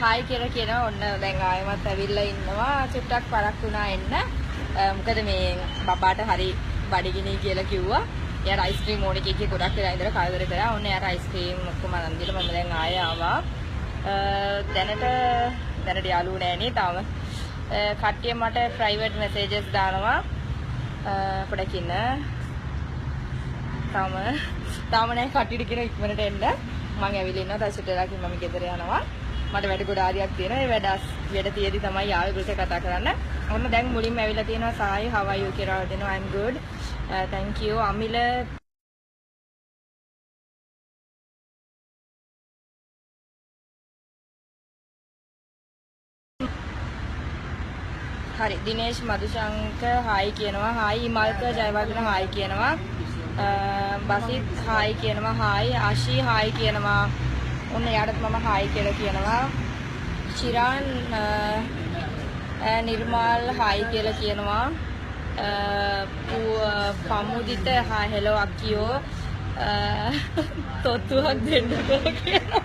Hi කියලා කියනවා. ඔන්න දැන් ආයෙමත් ඇවිල්ලා ඉන්නවා. චුට්ටක් පරක් වුණා එන්න. මොකද මේ බබාට හරි බඩගිනි කියලා කිව්වා. එයාට අයිස්ක්‍රීම් ඕනේ කීකේ ගොඩක් වෙලා ඉඳලා කරදර කරා. ඔන්න එයාට අයිස්ක්‍රීම් ඔක්කොම අරන් දීලා මම දැන් ආයෙ ආවා. දැනට යාළුවෝ නෑනේ තාම. කට්ටිය මට ප්‍රයිවට් මෙසේජස් දානවා. පොඩකින් තාම නෑ කට්ටියට කියන ඉක්මනට එන්න. මම ඇවිල්ලා ඉන්නවා. දැන් වෙලාවකින් මම ගෙදර යනවා. මට වැඩ ගොඩාරියක් තියෙනවා. ඒ වැඩ තියේදී තමයි ආයෙ ගුල්ට කතා කරන්න. ඔන්න දැන් මුලින්ම ඇවිල්ලා තියෙනවා සායි how are you කියලා දෙනවා. I'm good. Thank you. අමිල හරි දිනේෂ් මදුශංක හායි කියනවා. හායි මල්ක ජයවර්ධන හායි කියනවා. බසිත් හායි කියනවා. හායි ආශී හායි කියනවා. ඔන්න යාටත් මම හායි කියලා කියනවා. චිරාන් නිර්මාල් හායි කියලා කියනවා. පමුදිත හායි හෙලෝ අක්කියෝ තොත්තුවක් දෙන්නකෝ කියනවා.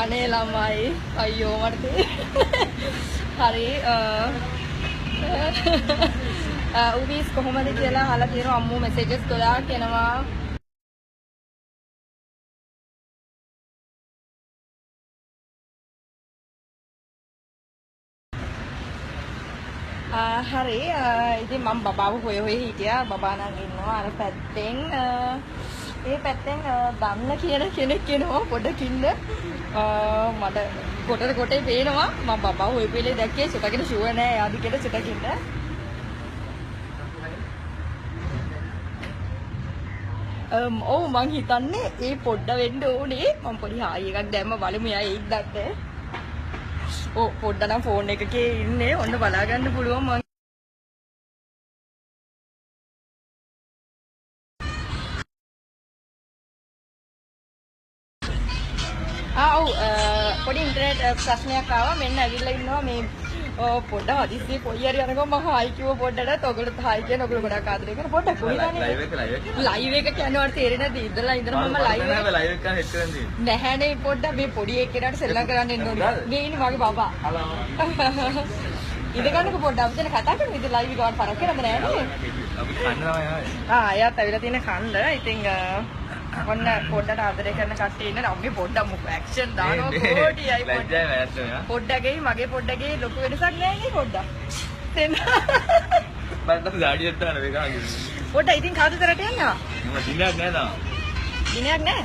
අනේ ළමයි අයියෝ මට හරි උවිස් කොහොමද කියලා අහලා තියෙනවා. අම්මෝ මෙසේජස් ගොඩාක් එනවා. හරි ඉතින් මම බබාව හොය හිටියා. බබා නම් ඉන්නවා අර පැත්තෙන්. ඒ පැත්තෙන් දන්න කියන කෙනෙක් එනවා පොඩකින්ද. මට කොටේ පේනවා. මම බබා හොය පිළේ දැක්කේ සුටකින් ෂුවර් නෑ යාදි කියලා සුටකින්ද. ඔව් මං හිතන්නේ ඒ පොඩ්ඩ වෙන්න ඕනේ. මම පොඩි හායි එකක් දැම්ම බලමු යා ඒක් දැක්කේ. ඔව් පොඩ්ඩ නම් ෆෝන් එකකේ ඉන්නේ. ඔන්න බලා ගන්න පුළුවන්. මං ඔව් පොඩි ඉන්ටර්නෙට් ප්‍රශ්නයක් ආවා. මෙන්න ඇවිල්ලා ඉන්නවා මේ පොඩ්ඩ හදිස්සියේ කොයි හරි යනකොට මම හායි කිව්ව පොඩ්ඩට ඔයගොල්ලෝ හායි කියන ඔයගොල්ලෝ ගොඩක් ආදරේ කරන පොඩ්ඩක් කොහෙද ලයිව් එක කියනවා තේරෙන්නේ නැද්ද? ඉඳලා මම ලයිව් එක කරන් ඉන්නේ නැහැනේ පොඩ්ඩක් මේ පොඩි එක්කෙනාට සෙල්ලම් කරන්න එන්න ඕනේ. මේ ඉන්නේ මගේ බබා. ඉඳ ගන්නකො පොඩ්ඩක් අපි දැන් කතා කරමු. ඉතින් ලයිව් එක ගන්න පරක් කරන්න නෑනේ. අපි කන්න තමයි ආවේ. එයාත් ඇවිල්ලා තියෙන කන්ද. ඉතින් ඔන්න පොඩ්ඩට ආදරේ කරන කට්ටිය ඉන්න නම් මේ පොඩ්ඩක් මොකක් ඇක්ෂන් දානවා කොටියයි පොඩ්ඩගේ මගේ පොඩ්ඩගේ ලොකු වෙනසක් නැහැ නේ පොඩ්ඩක් දෙන්න මට ගාඩියක් දාන්න වෙගාගෙන පොඩ්ඩ ඉතින් කවුදතරට යනවා මම දිනයක් නෑ තාම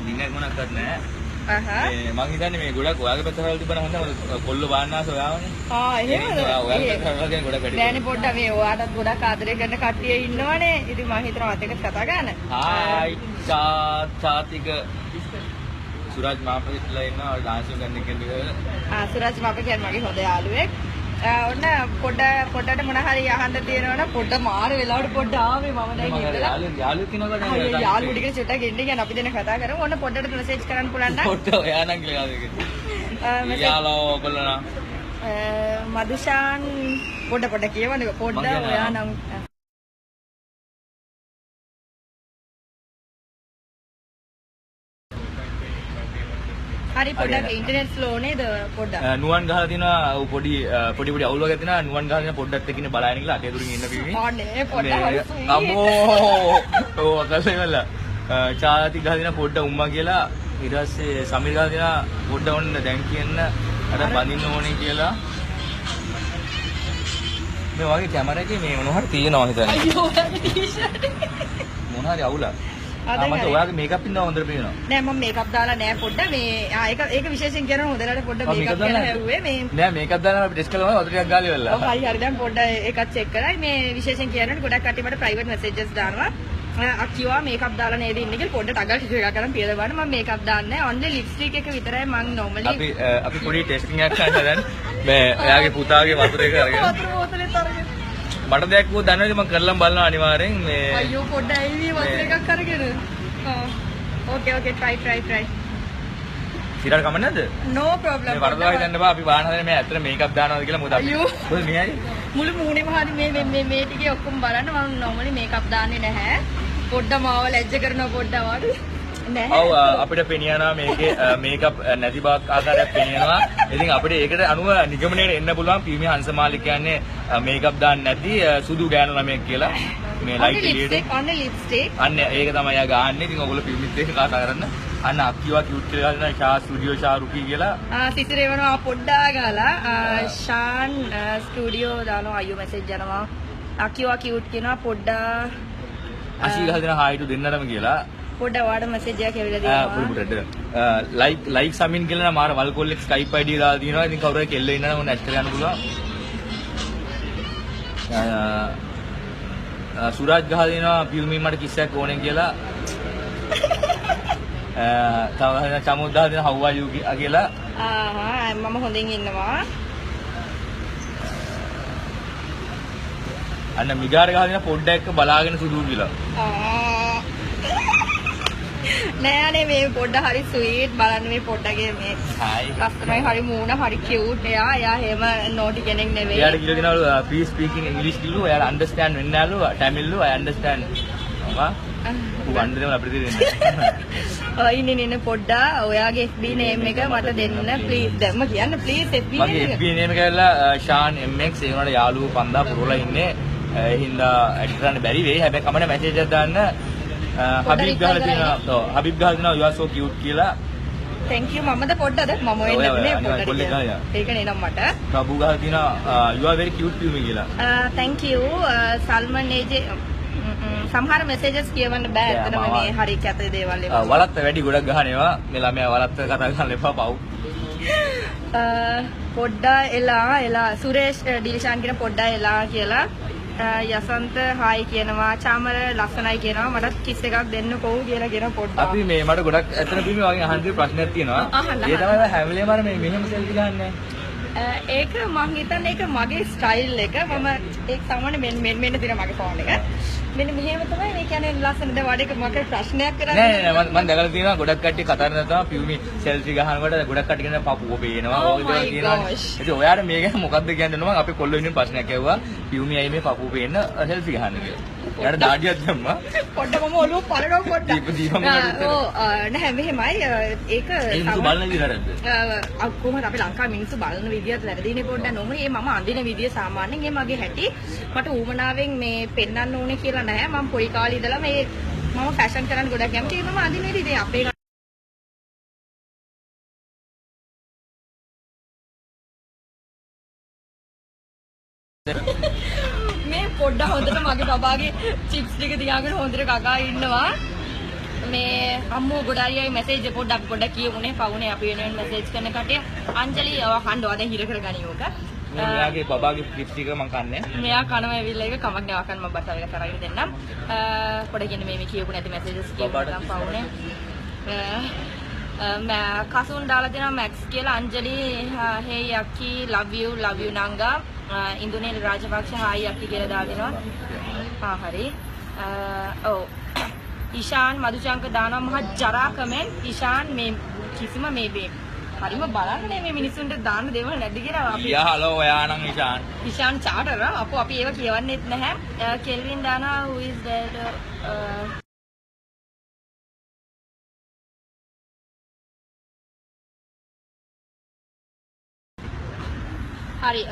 දිනයක් මොනක් කරත් නෑ මම හිතන්නේ මේ ගොඩක් ඔයාගේ පැත්ත හරවල තිබ්බනම් හොඳයි කොල්ල බාන්නාස ඔයාවනේ එහෙමද ඔයාගේ පැත්ත හරවල ගැන ගොඩක් වැඩි නෑනේ පොඩ්ඩ මේ ඔයාටත් ගොඩක් ආදරේ කරන කට්ටිය ඉන්නවනේ ඉතින් මම හිතනවා අත් එක්ක කතා ගන්න හායි චාතික සුරජ් මාපිටලා ඉන්නවා ඩාන්ස් එක ගන්න කෙනෙක් සුරජ් මාපිට කියන්නේ මගේ හොඳ යාළුවෙක් ඔන්න පොඩ්ඩට මොන හරි අහන්න තියෙනවනම් පොඩ්ඩ මාර වෙලාවට පොඩ්ඩ ආවේ මම දැන් ඉඳලා යාළුවෙක් කෙනෙක්ව දැන් යාළුවෝ ටික චුට්ටක් එන්න කියන අපි දැන් කතා කරමු ඔන්න පොඩ්ඩට මෙසේජ් කරන්න පුළුවන් නම් පොඩ්ඩ ඔයා නම් කියලා යාළුවෙක් යාළුවෝ ඔයගොල්ලෝ මදුෂාන් පොඩ්ඩ කියවන්නකෝ පොඩ්ඩ ඔයා නම් හරි පොඩ්ඩක් ඉන්ටර්නෙට් ස්ලෝ නේද පොඩ්ඩක් නුවන් ගහලා තියෙනවා පොඩි අවුල් වගේ තියෙනවා නුවන් ගහලා තියෙන පොඩ්ඩක් එක්කින් බලන්න කියලා අතේ දුරින් ඉන්න පිවි ඕනේ පොඩ්ඩක් අම්මෝ ඔව් අකසේ වෙලා චාති ගහලා තියෙන පොඩ්ඩ උම්මා කියලා ඊට පස්සේ සමීර ගහලා තියෙන පොඩ්ඩ ඔන්න දැන් කියන්න අර බඳින්න ඕනේ කියලා මේ වගේ කැමරා එකේ මේ මොනවා හරි තියෙනවා හිතන්නේ අයියෝ ඔයාගේ ටී-ෂර්ට් මොනවා හරි අවුලක් මට ඔයාගේ මේකප් ඉන්නව හොඳට පේනවා නෑ මම මේකප් දාලා නෑ පොඩ්ඩ මේ ඒක විශේෂයෙන් කියනවා හොඳට පොඩ්ඩ මේකප් කරලා හැව්වේ මේ නෑ මේකප් දාලා අපි ටෙස්ට් කළා වතුර ටිකක් ගාලා ඉවරලා ඔව් හරි දැන් පොඩ්ඩ ඒකත් චෙක් කරයි මේ විශේෂයෙන් කියනකොට ගොඩක් කට්ටිය මට ප්‍රයිවට් මෙසේජස් දානවා අක්කියවා මේකප් දාලා නේද ඉන්නේ කියලා පොඩ්ඩ ටගල් ටික එකක් කරන් පියලා බලන්න මම මේකප් දාන්නේ නෑ ඔන්ලි ලිප්ස්ටික් එක විතරයි මම normally අපි පොඩි ටෙස්ටිං එකක් කරලා දැන් මේ එයාගේ පුතාගේ වතුර එක අරගෙන වතුර බෝතලෙත් අරගෙන මට දෙයක් මොකද දන්නවද මම කරලා බලනවා අනිවාර්යෙන් මේ අයියෝ පොඩ්ඩ ඇවිල්වි වතුර එකක් අරගෙන Okay, try. සිරාට කමක් නැද්ද? No problem. මේ වරදවා හිතන්න බා අපි බාහන හදන්නේ මේ ඇත්තට මේකප් දානවාද කියලා මොකද අපි මොකද මෙයයි මුළු මූණේම හරි මේ ටිකේ ඔක්කොම බලන්න මම normally මේකප් දාන්නේ නැහැ. පොඩ්ඩ මාව ලැජ්ජ කරනවා පොඩ්ඩ අමාරු. ඔව් අපිට පෙනියනවා මේකේ මේකප් නැති බවක් ආකාරයක් පෙනියනවා. ඉතින් අපිට ඒකට අනුව නිගමනයට එන්න පුළුවන් පියුමි හංසමාලි කියන්නේ මේකප් දාන්න නැති සුදු ගෑනු ළමයෙක් කියලා. මේ ලයිට් එළියට ඔන්න ලිප්ස්ටික්. අන්න ඒක තමයි යා ගහන්නේ. ඉතින් ඔයගොල්ලෝ පියුමිත් එක්ක කතා කරන්න. අන්න අක්කිවා කියුට් කියලා ගන්න ෂා ස්ටුඩියෝ ෂාරුකි කියලා. සිසිරේ වෙනවා පොඩ්ඩා ගාලා ෂාන් ස්ටුඩියෝ දානවා අයියෝ මැසේජ් යනවා. අක්කිවා කියුට් කියනවා පොඩ්ඩා අසී ගහලා දෙන හායිටු දෙන්නටම කියලා. පොඩ්ඩ වාඩ මැසේජ් එකක් ඇවිල්ලා දෙනවා. ලයික් සමින් කියලා මාර වල් කොල්ලෙක් ස්කයිප් ID දාලා දිනවා. ඉතින් කවුරු හරි කෙල්ල ඉන්නා නම් ඕන ඇඩ් කරගන්න පුළුවන්. සුරාජ් ගහලා දෙනවා පියුමි මට කිස්සක් ඕනේ කියලා. තව චමුත් ගහලා දෙනවා how are you කියලා. මම හොඳින් ඉන්නවා. අන්න මිගාර ගහලා දෙනවා පොඩ්ඩක් බලාගෙන සුදු කියලා. නෑනේ මේ පොඩ්ඩ හරි ස්වීට් බලන්න මේ පොඩ්ඩගේ මේ ලස්සනයි හරි මූණ හරි කියුට් එයා එහෙම නෝටි කෙනෙක් නෙවෙයි. එයාට කියලා දෙනවලු please speaking English කිව්ලු. එයාලා understand වෙන්නෑලු Tamil I understand. අම්මා වන්දනම අපිට දෙන්න. ඉන්නේ පොඩ්ඩා ඔයාගේ FB name එක මට දෙන්න please. දැම්ම කියන්න please FB name එක. මගේ FB name එක ඇවිල්ලා Shan MX ඒ වුණාට යාළුවෝ 5000 පුරවලා ඉන්නේ. ඒ හින්දා ඇඩ් කරන්න බැරි වෙයි. හැබැයි කමන මැසේජ් එකක් දාන්න. හබීබ් ගහලා තියෙනවා. හබීබ් ගහලා තියෙනවා you are so cute කියලා. thank you මමද පොඩ්ඩද මම වෙන්නේ පොඩ්ඩට. ඒකනේ නම් මට. ප්‍රභු ගහලා තියෙනවා you are very cute Piyumi කියලා. thank you සල්මන් ඒජේ සමහර මෙසේජස් කියවන්න බෑ. එතනම මේ හරි කැතේ දේවල් ඒවා. වලත් වැඩි ගොඩක් ගහනවා. මේ ළමයා වලත් කතා කරන්න එපා පව්. පොඩ්ඩා එලා සුරේෂ් ඩිලිෂාන් කියන පොඩ්ඩා එලා කියලා. යසන්ත හායි කියනවා චාමර ලස්සනයි කියනවා මට කිස් එකක් දෙන්නකෝ කියලා කියන පොඩ්ඩක්. අපි මේ මට ගොඩක් ඇත්තට පිළිමි වගේ අහන්න ප්‍රශ්නයක් තියෙනවා. ඒ තමයි හැම වෙලේම අර මේ මෙහෙම සෙල්ෆි ගන්නෑ. ඒක මං හිතන්නේ ඒක මගේ ස්ටයිල් එක. මම ඒක සාමාන්‍ය මෙන්න තියෙන මගේ ෆෝන් එක. මෙන්න මෙහෙම තමයි මේ කියන්නේ ලස්සනද වඩේක මගේ ප්‍රශ්නයක් කරන්නේ. නෑ මම දැකලා තියෙනවා ගොඩක් කට්ටිය කතා කරනවා තමයි පියුමි සෙල්ෆි ගහනකොට ගොඩක් කට්ටිය කියන පපුව පේනවා. ඔය දේවල් කියනවා. ඉතින් ඔයාට මේක මොකද්ද කියන්නේ මම අපේ කොල්ලෝ ඉන්න ප්‍රශ්නයක් ඇහුවා. පියුමි ඇයි මේ පපුව පේන්න සෙල්ෆි ගහන්නේ කියලා. එයාට දාඩියක් දැම්මා. පොඩ්ඩ මම ඔළුව පලනවා පොඩ්ඩ. නෑ මෙහෙමයි ඒක මිනිස්සු බලන විදිහට. කොහොමද අපි ලංකාවේ මිනිස්සු බලන විදිහත් වැරදිනේ පොඩ්ඩ නොමනේ මම අඳින විදිය සාමාන්‍යයෙන් ඒ මගේ හැටි මට ඌමනාවෙන් මේ පෙන්වන්න ඕනේ කියලා නෑ. මම පොඩි කාලේ ඉඳලා මේ මම ෆැෂන් කරන්න ගොඩක් කැමතියි. මම අඳින විදිහ අපේ මේ පොඩ්ඩ හොඳට මගේ බබාගේ චිප්ස් ටික තියාගෙන හොඳට කකා ඉන්නවා. මේ අම්මෝ ගොඩාරියයි මැසේජ් පොඩ්ඩක් කියමුනේ පවුනේ අපි වෙනුවෙන් මැසේජ් කරන කටිය. අංජලි ඔය කණ්ඩවා දැන් හිර කරගනි ඕක. මෙයාගේ බබාගේ චිප්ස් ටික මම කන්නේ. මෙයා කනවා ඇවිල්ලා ඒක කමක් නෑ වකන් මම බත් එක කරගෙන දෙන්නම්. පොඩ්ඩක් කියන්නේ මේ කියපු නැති මැසේජස් කියපුවා පවුනේ. කසුන් දාලා දෙනවා මැක්ස් කියලා අංජලි hey යකි love you නංගා ඉන්දුනේල් රාජපක්ෂ හායි යකි කියලා දානවා. හරි. ඔව් ඉෂාන් මදුචංක දානවා මහ ජරා කමෙන්ට්. ඉෂාන් මේ කිසිම මේ හරිම බලන්නේ මේ මිනිස්සුන්ට දාන්න දේවල් නැද්ද කියලා අපි. යා හලෝ ඔයා නම් ඉෂාන්. ඉෂාන් චාටර් අපෝ අපි ඒව කියවන්නෙත් නැහැ. කෙල්වින් දානවා who is that හරි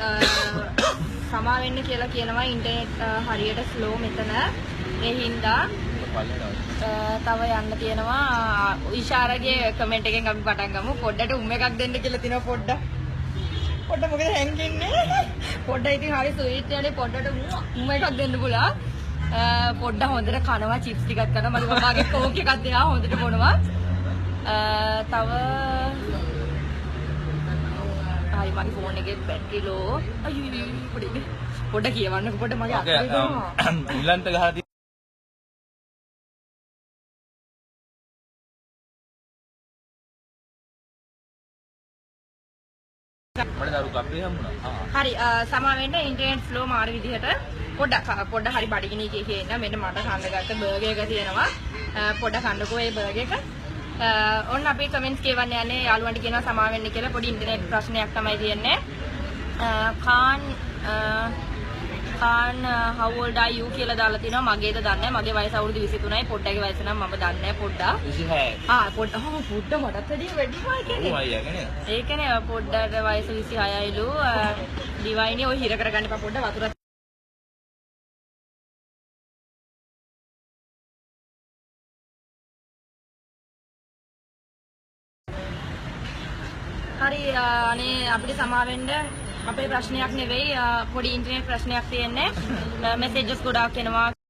සමා වෙන්න කියලා කියනවා ඉන්ටර්නෙට් හරියට ස්ලෝ මෙතන. ඒ හින්දා තව යන්න තියෙනවා. ඉෂාරගේ කමෙන්ට් එකෙන් අපි පටන් ගමු. පොඩ්ඩට එකක් දෙන්න කියලා තිනවා පොඩ්ඩ මොකද හැංගින්නේ. පොඩ්ඩ ඉතින් හරි ස්වීට් යන්නේ පොඩ්ඩට එකක් දෙන්න පුළුවන්. පොඩ්ඩ හොඳට කනවා චිප්ස් ටිකක් කනවා. මගේ බබාගේ කෝක් එකක් දෙනවා හොඳට බොනවා. තව හරි මගේ ෆෝන් එකේ බැටරි ලෝ. අයියෝ පොඩ්ඩ කියවන්නකෝ පොඩ්ඩ මගේ අතේ ගහනවා. ඊළන්ට ගහලා හරි සමා වෙන්න ඉන්ටර්නෙට් ෆ්ලෝ මාර විදිහට පොඩ්ඩ හරි බඩගිනි එකේ ඉන්න මෙන්න මට කන්න ගත්ත බර්ගර් එක තියෙනවා. පොඩ්ඩ කන්නකෝ ඒ බර්ගර් එක. ඔන්න අපි කමෙන්ට්ස් කියවන්න යන්නේ යාළුවන්ට කියනවා සමා වෙන්න කියලා. පොඩි ඉන්ටර්නෙට් ප්‍රශ්නයක් තමයි තියෙන්නේ. Khan how old are you කියලා දාලා තිනවා මගේද දන්නේ නැහැ මගේ වයස අවුරුදු 23යි පොඩ්ඩගේ වයස නම් මම දන්නේ නැහැ පොඩ්ඩා 26 පොඩ්ඩ මටත් වැඩි වැඩිමයි කියන්නේ ඔව් අයියානේ ඒකනේ පොඩ්ඩට වයස 26යිලු ඩිවයිනේ ඔය හිර කරගන්න එපා පොඩ්ඩ වතුර හරි අනේ අපිට සමාවෙන්න අපේ ප්‍රශ්නයක් නෙවෙයි පොඩි ඉන්ටර්නෙට් ප්‍රශ්නයක් තියෙන්නේ මෙසේජස් ගොඩාක් එනවා